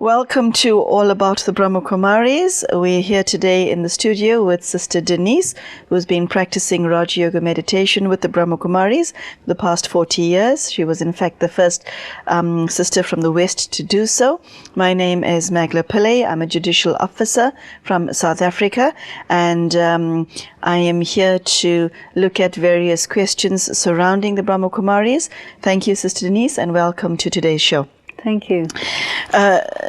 Welcome to All About the Brahma Kumaris. We're here today in the studio with Sister Denise, who's been practicing Rajyoga Meditation with the Brahma Kumaris for the past 40 years. She was in fact the first sister from the West to do so. My name is Magela Pillai. I'm a judicial officer from South Africa, and I am here to look at various questions surrounding the Brahma Kumaris. Thank you, Sister Denise, and welcome to today's show. Thank you.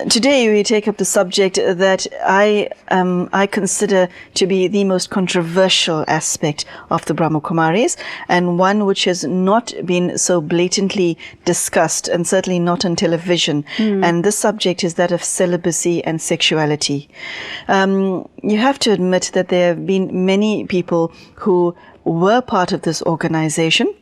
Today we take up the subject that I consider to be the most controversial aspect of the Brahma Kumaris, and one which has not been so blatantly discussed, and certainly not on television. And this subject is that of celibacy and sexuality. You have to admit that there have been many people who were part of this organization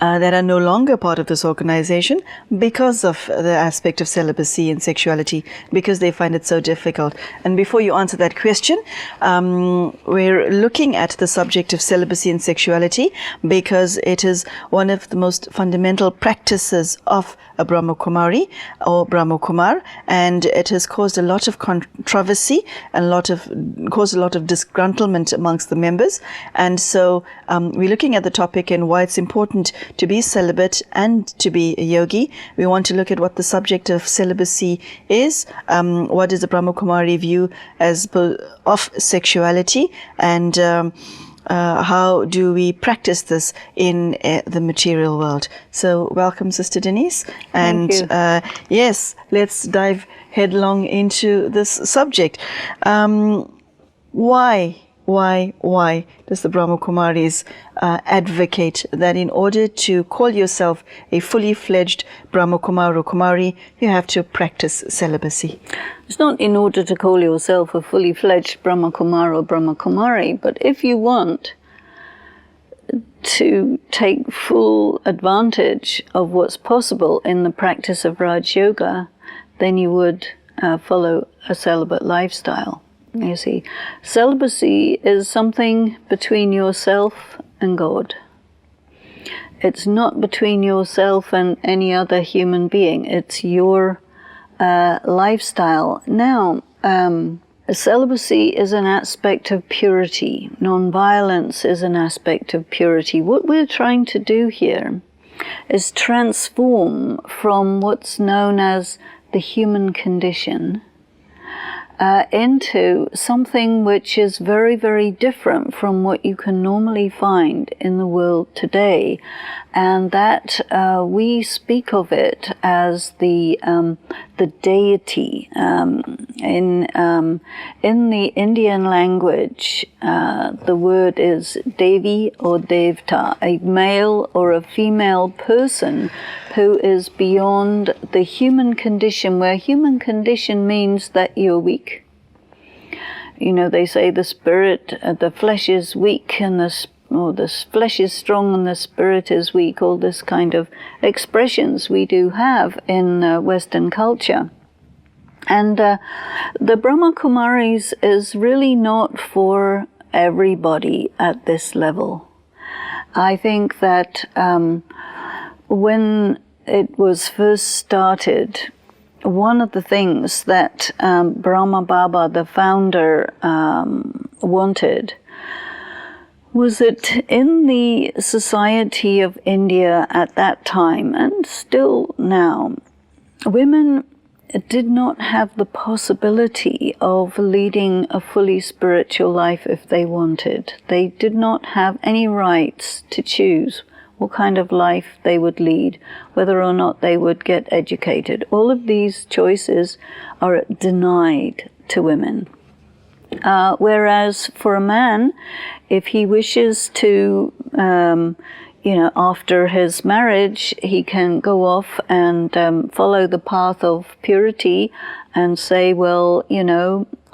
that are no longer part of this organization because of the aspect of celibacy and sexuality, because they find it so difficult. And before you answer that question, we're looking at the subject of celibacy and sexuality because it is one of the most fundamental practices of a Brahma Kumari or Brahma Kumar, and it has caused a lot of controversy and caused a lot of disgruntlement amongst the members. And so we're looking at the topic and why it's important to be celibate and to be a yogi. We want to look at what the subject of celibacy is, what is the Brahma Kumari view of sexuality, and how do we practice this in the material world. So welcome, Sister Denise. And yes, let's dive headlong into this subject. Why does the Brahma Kumaris advocate that in order to call yourself a fully fledged Brahma Kumar or Kumari, you have to practice celibacy? It's not in order to call yourself a fully fledged Brahma Kumar or Brahma Kumari, but if you want to take full advantage of what's possible in the practice of Raj Yoga, then you would follow a celibate lifestyle. You see, celibacy is something between yourself and God. It's not between yourself and any other human being. It's your lifestyle. Now, celibacy is an aspect of purity. Non-violence is an aspect of purity. What we're trying to do here is transform from what's known as the human condition into something which is very, very different from what you can normally find in the world today, and that we speak of it as the deity. In the Indian language, the word is Devi or Devta, a male or a female person who is beyond the human condition, where human condition means that you're weak. You know, they say the spirit, the flesh is weak, and the flesh is strong and the spirit is weak. All this kind of expressions we do have in Western culture. And the Brahma Kumaris is really not for everybody at this level. I think that when it was first started, one of the things that Brahma Baba, the founder, wanted was that in the society of India at that time, and still now, women did not have the possibility of leading a fully spiritual life if they wanted. They did not have any rights to choose what kind of life they would lead, whether or not they would get educated. All of these choices are denied to women. Whereas for a man, if he wishes to, after his marriage, he can go off and follow the path of purity and say, well,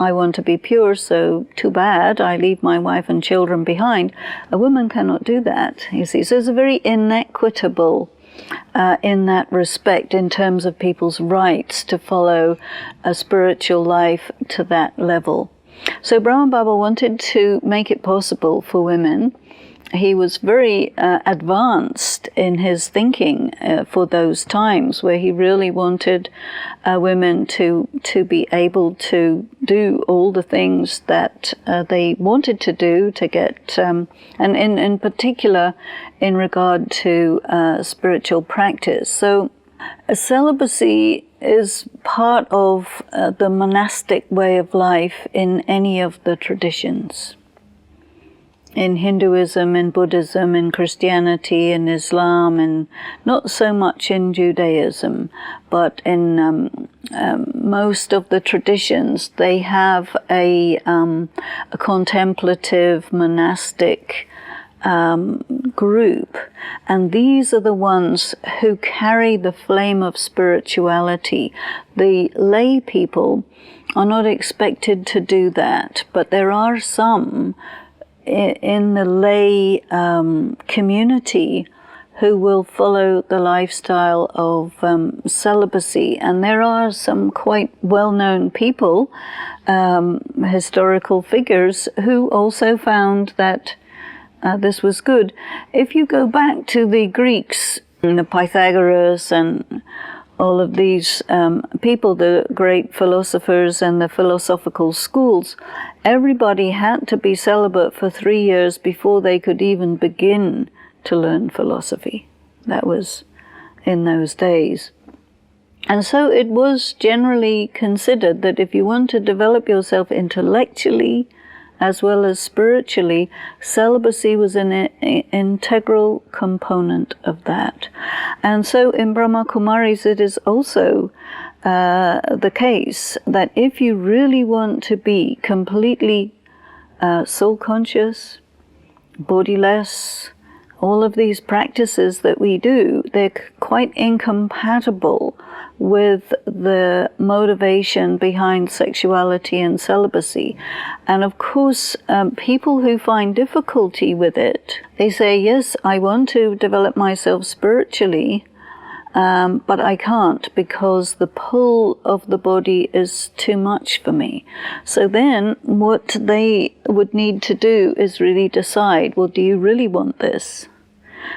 I want to be pure, so too bad, I leave my wife and children behind. A woman cannot do that, you see. So it's a very inequitable in that respect in terms of people's rights to follow a spiritual life to that level. So Brahma Baba wanted to make it possible for women. He was very advanced in his thinking for those times, where he really wanted women to be able to do all the things that they wanted to do to get, and in particular in regard to spiritual practice. So celibacy is part of the monastic way of life in any of the traditions. In Hinduism, in Buddhism, in Christianity, in Islam, and not so much in Judaism, but in most of the traditions, they have a contemplative monastic group, and these are the ones who carry the flame of spirituality. The lay people are not expected to do that, but there are some in the lay community who will follow the lifestyle of celibacy. And there are some quite well-known people, historical figures, who also found that this was good. If you go back to the Greeks, the Pythagoras and all of these people, the great philosophers and the philosophical schools, everybody had to be celibate for 3 years before they could even begin to learn philosophy. That was in those days. And so it was generally considered that if you want to develop yourself intellectually as well as spiritually, celibacy was an integral component of that. And so in Brahma Kumaris it is also the case that if you really want to be completely soul-conscious, bodiless, all of these practices that we do, they're quite incompatible with the motivation behind sexuality and celibacy. And of course, people who find difficulty with it, they say, yes, I want to develop myself spiritually, but I can't because the pull of the body is too much for me. So then what they would need to do is really decide, well, do you really want this?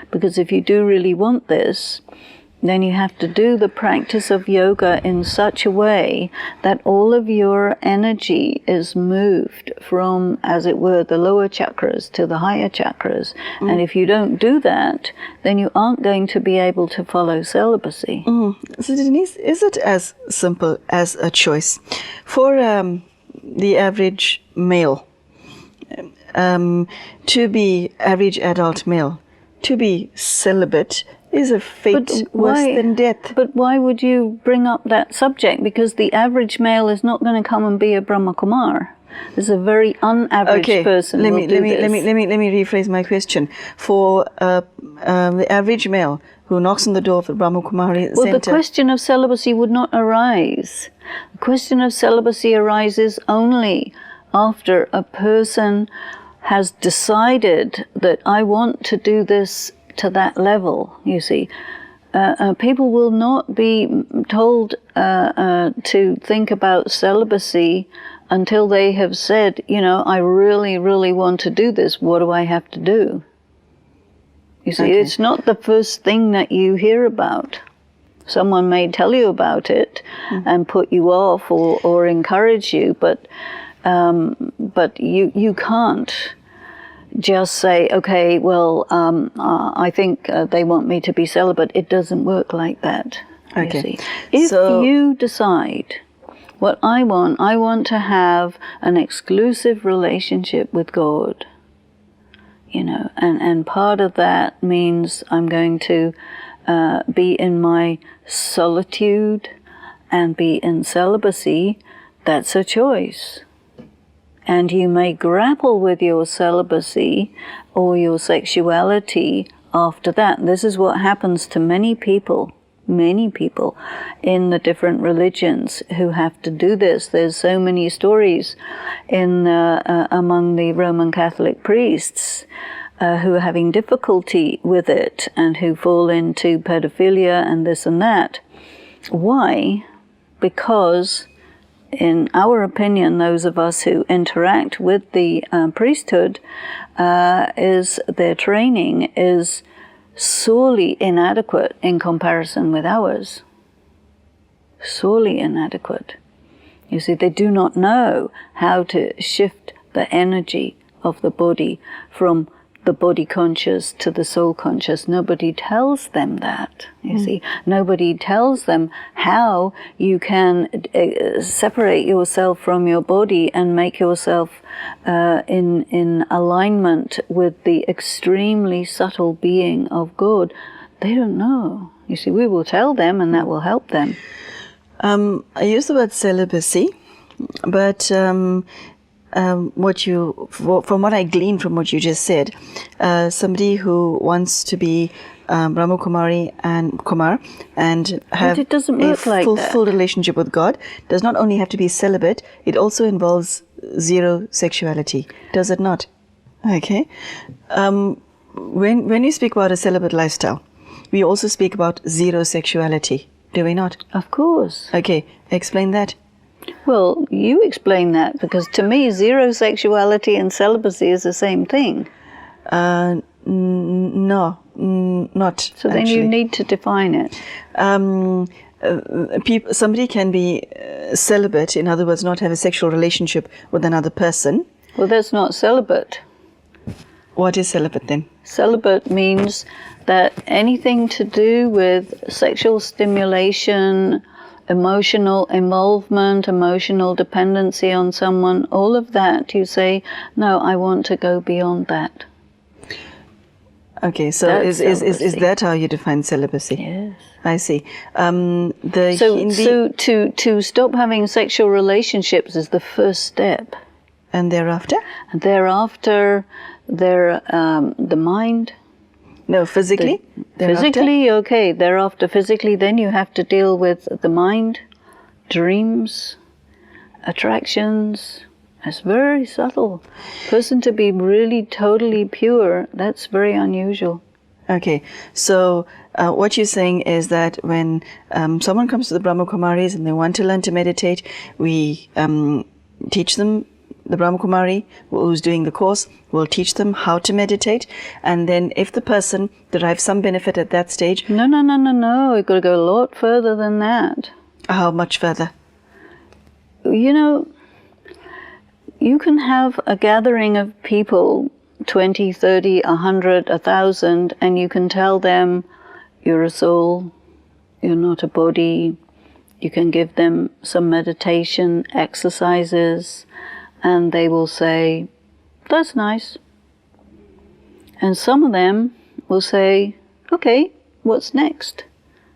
Because if you do really want this, then you have to do the practice of yoga in such a way that all of your energy is moved from, as it were, the lower chakras to the higher chakras. And if you don't do that, then you aren't going to be able to follow celibacy. So Denise, is it as simple as a choice? For the average male, to be average adult male, to be celibate is a fate worse than death. But why would you bring up that subject? Because the average male is not going to come and be a Brahma Kumar. It's a very unaverage person. Let me rephrase my question. For the average male who knocks on the door of the Brahma Kumaris Center. Well, the question of celibacy would not arise. The question of celibacy arises only after a person has decided that I want to do this to that level, you see. People will not be told to think about celibacy until they have said, you know, I really, really want to do this. What do I have to do? You see, it's not the first thing that you hear about. Someone may tell you about it and put you off or encourage you, but you can't just say, okay, well, I think they want me to be celibate. It doesn't work like that. Okay. If you decide, what I want to have an exclusive relationship with God, you know, and part of that means I'm going to be in my solitude and be in celibacy. That's a choice. And you may grapple with your celibacy or your sexuality after that. This is what happens to many people in the different religions who have to do this. There's so many stories among the Roman Catholic priests who are having difficulty with it and who fall into pedophilia and this and that. Why? Because in our opinion, those of us who interact with the priesthood, is their training is sorely inadequate in comparison with ours. Sorely inadequate. You see, they do not know how to shift the energy of the body from the body conscious to the soul conscious. Nobody tells them that, you see. Nobody tells them how you can separate yourself from your body and make yourself in alignment with the extremely subtle being of God. They don't know. You see, we will tell them and that will help them. I use the word celibacy, but from what I gleaned from what you just said, somebody who wants to be Brahma Kumari and Kumar and have it doesn't a work like full relationship with God does not only have to be celibate, it also involves zero sexuality, does it not? Okay. When you speak about a celibate lifestyle, we also speak about zero sexuality, do we not? Of course. Okay, explain that. Well, you explain that, because to me, zero sexuality and celibacy is the same thing. No, not. So then actually. you need to define it. Somebody can be celibate, in other words, not have a sexual relationship with another person. Well, that's not celibate. What is celibate then? Celibate means that anything to do with sexual stimulation, emotional involvement, emotional dependency on someone, all of that, you say, no, I want to go beyond that. Okay, so is that how you define celibacy? Yes. I see. So to stop having sexual relationships is the first step. And thereafter? And thereafter, the mind. No, physically? Physically, okay. Thereafter, physically, then you have to deal with the mind, dreams, attractions. That's very subtle. Person to be really totally pure, that's very unusual. Okay, so what you're saying is that when someone comes to the Brahma Kumaris and they want to learn to meditate, we teach them. The Brahma Kumari who's doing the course will teach them how to meditate, and then if the person derives some benefit at that stage... No. You've got to go a lot further than that. How much further? You know, you can have a gathering of people, 20, 30, 100, 1,000, and you can tell them, you're a soul, you're not a body. You can give them some meditation exercises, and they will say, that's nice. And some of them will say, okay, what's next?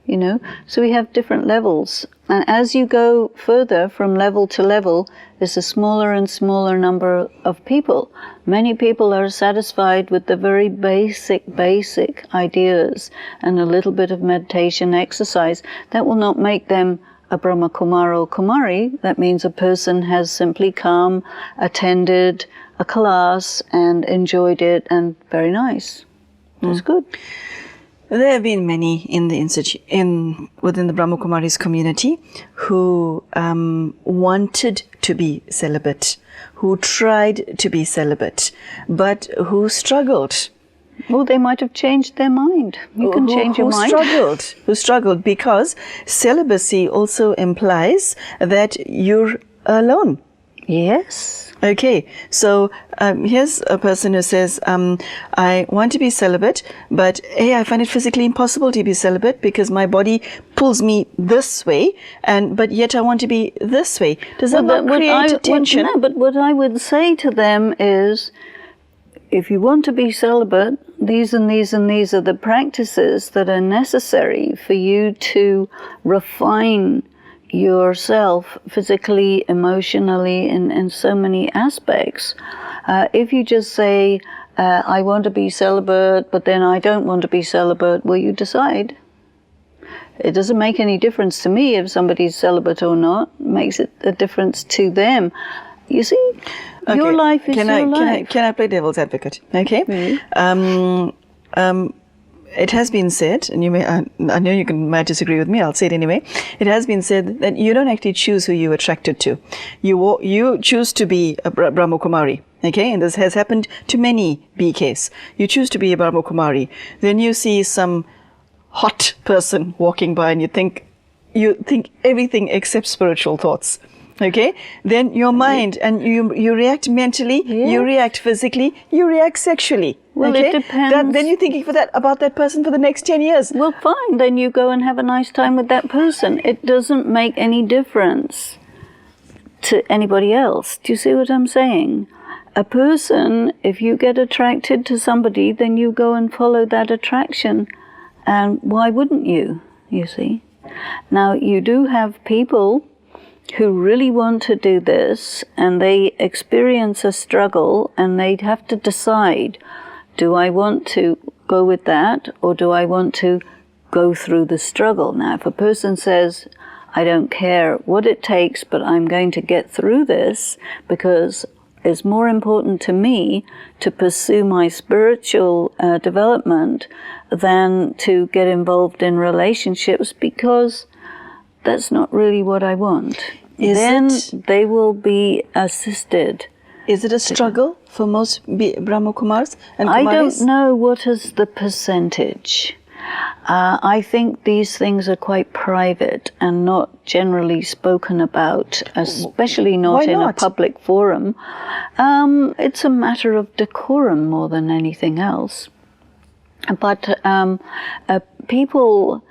You know, so we have different levels. And as you go further from level to level, there's a smaller and smaller number of people. Many people are satisfied with the very basic ideas and a little bit of meditation exercise. That will not make them a Brahma Kumar or Kumari. That means a person has simply come, attended a class and enjoyed it, and very nice. That's good. There have been many in the within the Brahma Kumaris community who wanted to be celibate, who tried to be celibate, but who struggled. Well, they might have changed their mind. You can change your mind. Who struggled because celibacy also implies that you're alone. Yes. Okay, so here's a person who says, I want to be celibate, but I find it physically impossible to be celibate because my body pulls me this way, but yet I want to be this way. Does that not create a tension? No, but what I would say to them is, if you want to be celibate, these and these and these are the practices that are necessary for you to refine yourself physically, emotionally, in so many aspects. If you just say, I want to be celibate, but then I don't want to be celibate, well, you decide. It doesn't make any difference to me if somebody's celibate or not. It makes it a difference to them. You see, okay. Your life is your life. Can I play devil's advocate? Okay. Mm-hmm. it has been said, and you may, I know you might disagree with me, I'll say it anyway. It has been said that you don't actually choose who you're attracted to. You choose to be a Brahma Kumari, okay? And this has happened to many BKs. You choose to be a Brahma Kumari. Then you see some hot person walking by and you think everything except spiritual thoughts. Okay, then your mind, and you react mentally, you react physically, you react sexually. Well, okay? It depends. Then you're thinking about that person for the next 10 years. Well, fine. Then you go and have a nice time with that person. It doesn't make any difference to anybody else. Do you see what I'm saying? A person, if you get attracted to somebody, then you go and follow that attraction. And why wouldn't you, you see? Now, you do have people who really want to do this, and they experience a struggle, and they have to decide, do I want to go with that, or do I want to go through the struggle? Now, if a person says, I don't care what it takes, but I'm going to get through this because it's more important to me to pursue my spiritual development than to get involved in relationships because that's not really what I want. Then they will be assisted. Is it a struggle for most Brahma Kumars and Kumaris? I don't know what is the percentage. I think these things are quite private and not generally spoken about, especially not in a public forum. It's a matter of decorum more than anything else. But people,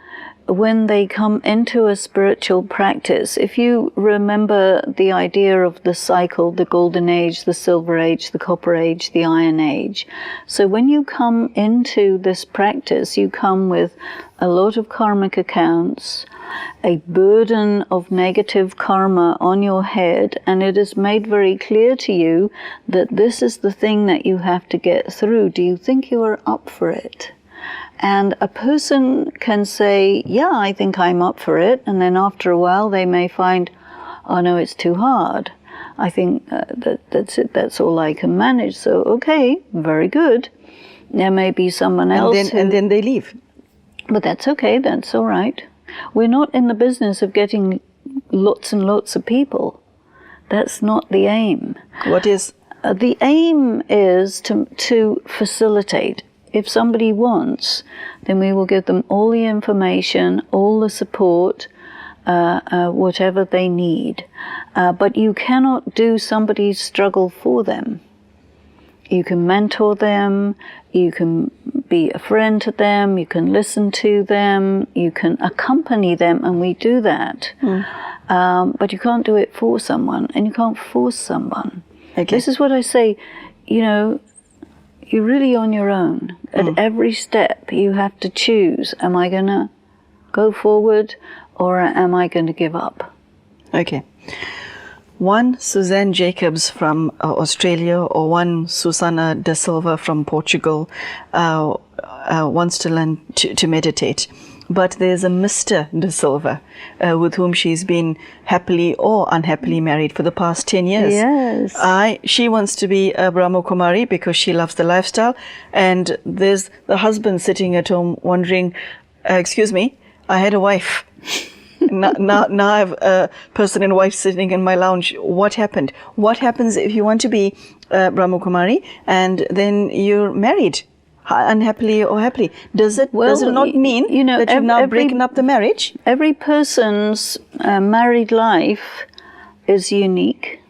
when they come into a spiritual practice, if you remember the idea of the cycle, the golden age, the silver age, the copper age, the iron age. So when you come into this practice, you come with a lot of karmic accounts, a burden of negative karma on your head, and it is made very clear to you that this is the thing that you have to get through. Do you think you are up for it? And a person can say, yeah, I think I'm up for it. And then after a while, they may find, oh, no, it's too hard. I think that's it. That's all I can manage. So, okay, very good. There may be someone else. And then they leave. But that's okay. That's all right. We're not in the business of getting lots and lots of people. That's not the aim. What is? The aim is to facilitate. If somebody wants, then we will give them all the information, all the support, whatever they need. But you cannot do somebody's struggle for them. You can mentor them, you can be a friend to them, you can listen to them, you can accompany them, and we do that. But you can't do it for someone, and you can't force someone. Okay. This is what I say, you're really on your own. At every step, you have to choose, am I going to go forward or am I going to give up? Okay. One Suzanne Jacobs from Australia or one Susana da Silva from Portugal wants to learn to meditate. But there's a Mr. Da Silva with whom she's been happily or unhappily married for the past 10 years. Yes. She wants to be a Brahma Kumari because she loves the lifestyle. And there's the husband sitting at home wondering, excuse me, I had a wife. now I have a person and wife sitting in my lounge. What happened? What happens if you want to be Brahma Kumari and then you're married? Unhappily or happily, does it not mean that you're now breaking up the marriage? Every person's married life is unique.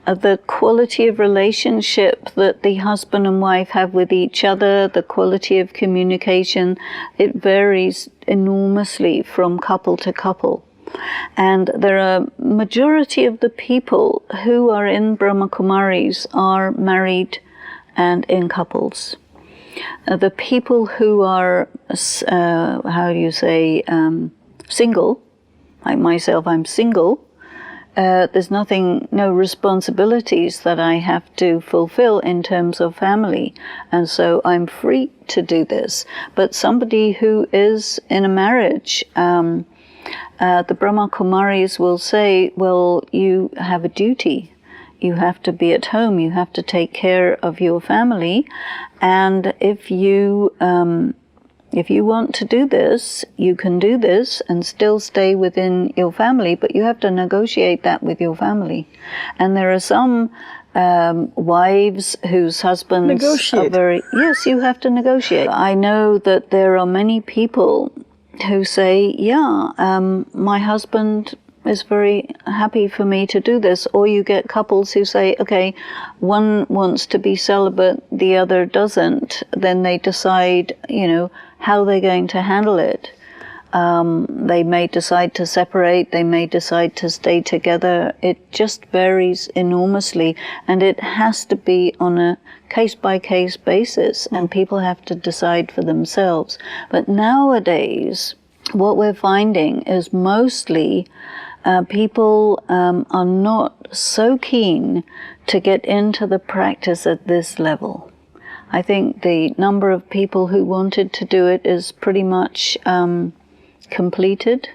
The quality of relationship that the husband and wife have with each other, the quality of communication, it varies enormously from couple to couple. And there are majority of the people who are in Brahma Kumaris are married and in couples. The people who are, single, like myself, I'm single, there's no responsibilities that I have to fulfill in terms of family. And so I'm free to do this. But somebody who is in a marriage, the Brahma Kumaris will say, well, you have a duty. You have to be at home. You have to take care of your family. And if you if you want to do this, you can do this and still stay within your family, but you have to negotiate that with your family. And there are some wives whose husbands are very... Yes, you have to negotiate. I know that there are many people who say, my husband is very happy for me to do this. Or you get couples who say, okay, one wants to be celibate, the other doesn't. Then they decide, how they're going to handle it. They may decide to separate, they may decide to stay together. It just varies enormously, and it has to be on a case-by-case basis, and people have to decide for themselves. But nowadays, what we're finding is mostly people are not so keen to get into the practice at this level. I think the number of people who wanted to do it is pretty much completed.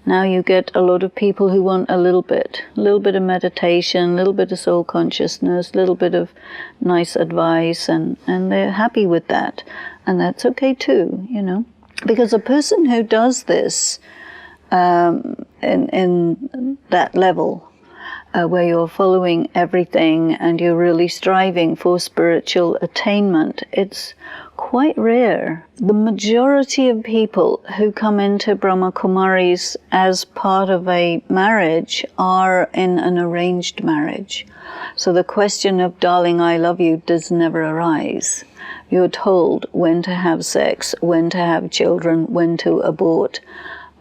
Now you get a lot of people who want a little bit of meditation, a little bit of soul consciousness, a little bit of nice advice, and they're happy with that. And that's okay too, Because a person who does this in that level, where you're following everything and you're really striving for spiritual attainment, it's quite rare. The majority of people who come into Brahma Kumaris as part of a marriage are in an arranged marriage. So the question of, darling, I love you, does never arise. You're told when to have sex, when to have children, when to abort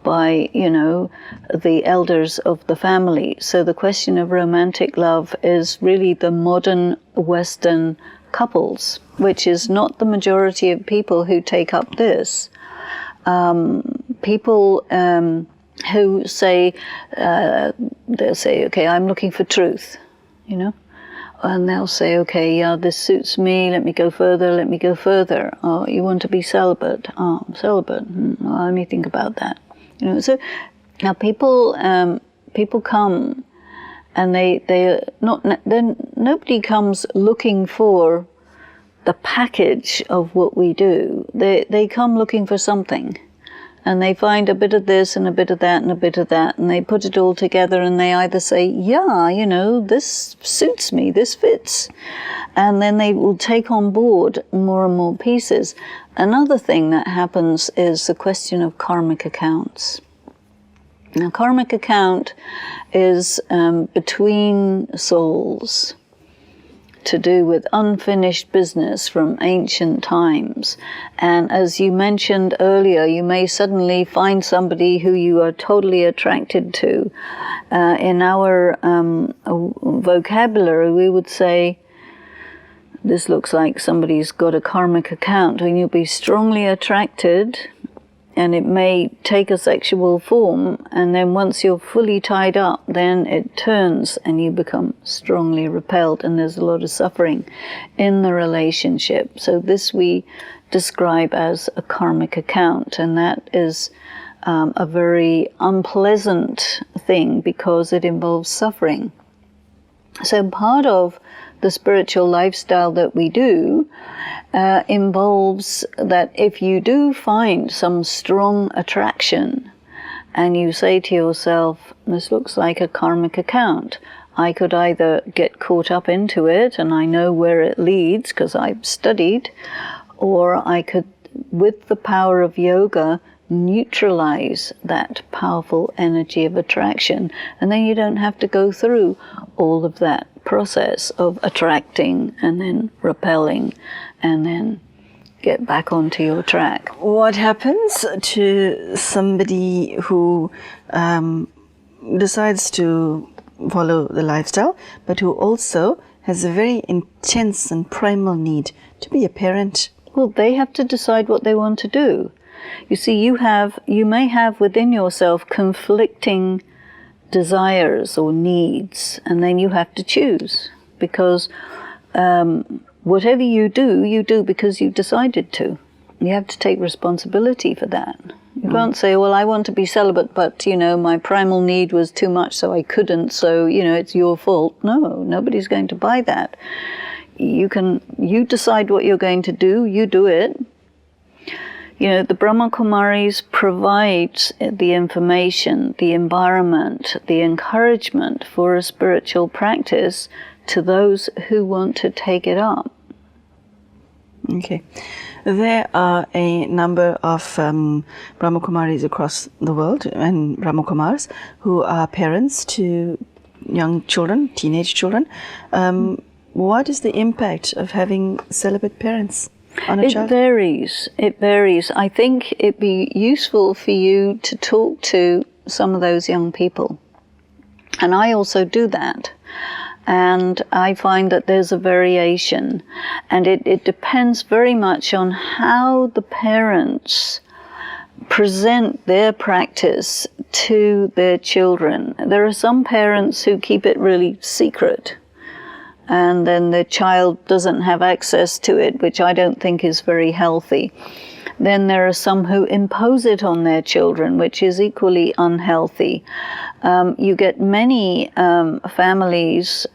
by, the elders of the family. So the question of romantic love is really the modern Western couples, which is not the majority of people who take up this. People who say, they'll say, okay, I'm looking for truth, and they'll say, okay, yeah, this suits me, let me go further. Oh, you want to be celibate? Oh, I'm celibate. Well, let me think about that. So now people come, and nobody comes looking for the package of what we do. They come looking for something, and they find a bit of this and a bit of that and a bit of that, and they put it all together, and they either say, this suits me, this fits, and then they will take on board more and more pieces. Another thing that happens is the question of karmic accounts. Now, karmic account is between souls, to do with unfinished business from ancient times. And as you mentioned earlier, you may suddenly find somebody who you are totally attracted to. In our vocabulary, we would say, this looks like somebody's got a karmic account, and you'll be strongly attracted, and it may take a sexual form, and then once you're fully tied up, then it turns and you become strongly repelled, and there's a lot of suffering in the relationship. So this we describe as a karmic account, and that is a very unpleasant thing because it involves suffering. So part of the spiritual lifestyle that we do involves that if you do find some strong attraction and you say to yourself, this looks like a karmic account, I could either get caught up into it and I know where it leads because I've studied, or I could, with the power of yoga, neutralize that powerful energy of attraction, and then you don't have to go through all of that process of attracting and then repelling and then get back onto your track. What happens to somebody who decides to follow the lifestyle, but who also has a very intense and primal need to be a parent? Well, they have to decide what they want to do. You see, you may have within yourself conflicting desires or needs, and then you have to choose, because whatever you do because you decided to. You have to take responsibility for that. You can't say, well, I want to be celibate, but, my primal need was too much, so I couldn't, so, it's your fault. No, nobody's going to buy that. You decide what you're going to do, you do it. the Brahma Kumaris provides the information, the environment, the encouragement for a spiritual practice to those who want to take it up. Okay. There are a number of Brahma Kumaris across the world and Brahma Kumaris who are parents to young children, teenage children. What is the impact of having celibate parents on a child? It varies. I think it'd be useful for you to talk to some of those young people. And I also do that. And I find that there's a variation. And it depends very much on how the parents present their practice to their children. There are some parents who keep it really secret, and then the child doesn't have access to it, which I don't think is very healthy. Then there are some who impose it on their children, which is equally unhealthy. You get many families,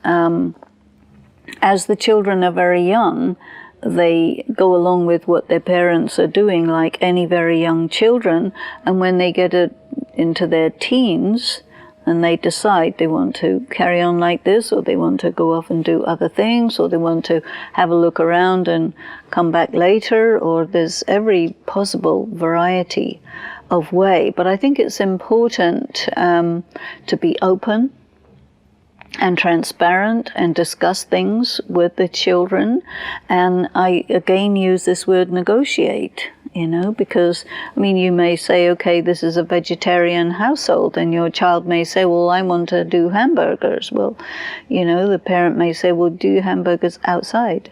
as the children are very young, they go along with what their parents are doing, like any very young children, and when they get into their teens, and they decide they want to carry on like this, or they want to go off and do other things, or they want to have a look around and come back later, or there's every possible variety of way. But I think it's important to be open and transparent and discuss things with the children. And I again use this word negotiate, because, you may say, okay, this is a vegetarian household, and your child may say, well, I want to do hamburgers. Well, the parent may say, well, do hamburgers outside.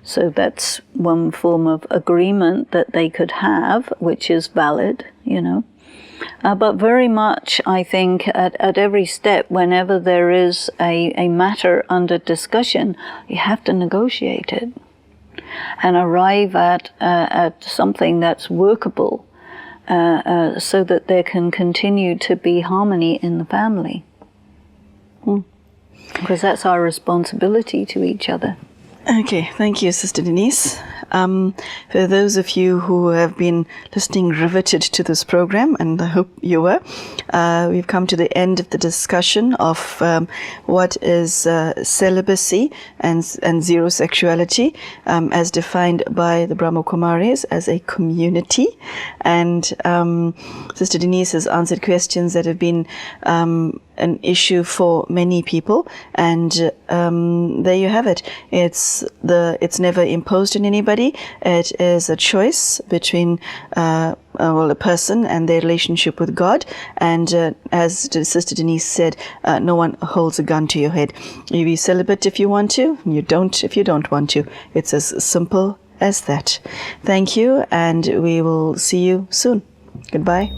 So that's one form of agreement that they could have, which is valid, But very much, I think, at every step, whenever there is a matter under discussion, you have to negotiate it and arrive at something that's workable, so that there can continue to be harmony in the family. Because that's our responsibility to each other. Okay, thank you, Sister Denise. For those of you who have been listening riveted to this program, and I hope you were, we've come to the end of the discussion of what is celibacy and zero sexuality, as defined by the Brahma Kumaris as a community. And Sister Denise has answered questions that have been an issue for many people, and there you have it. It's never imposed on anybody. It is a choice between a person and their relationship with God. And as Sister Denise said, no one holds a gun to your head. You be celibate if you want to, you don't if you don't want to. It's as simple as that. Thank you, and we will see you soon. Goodbye.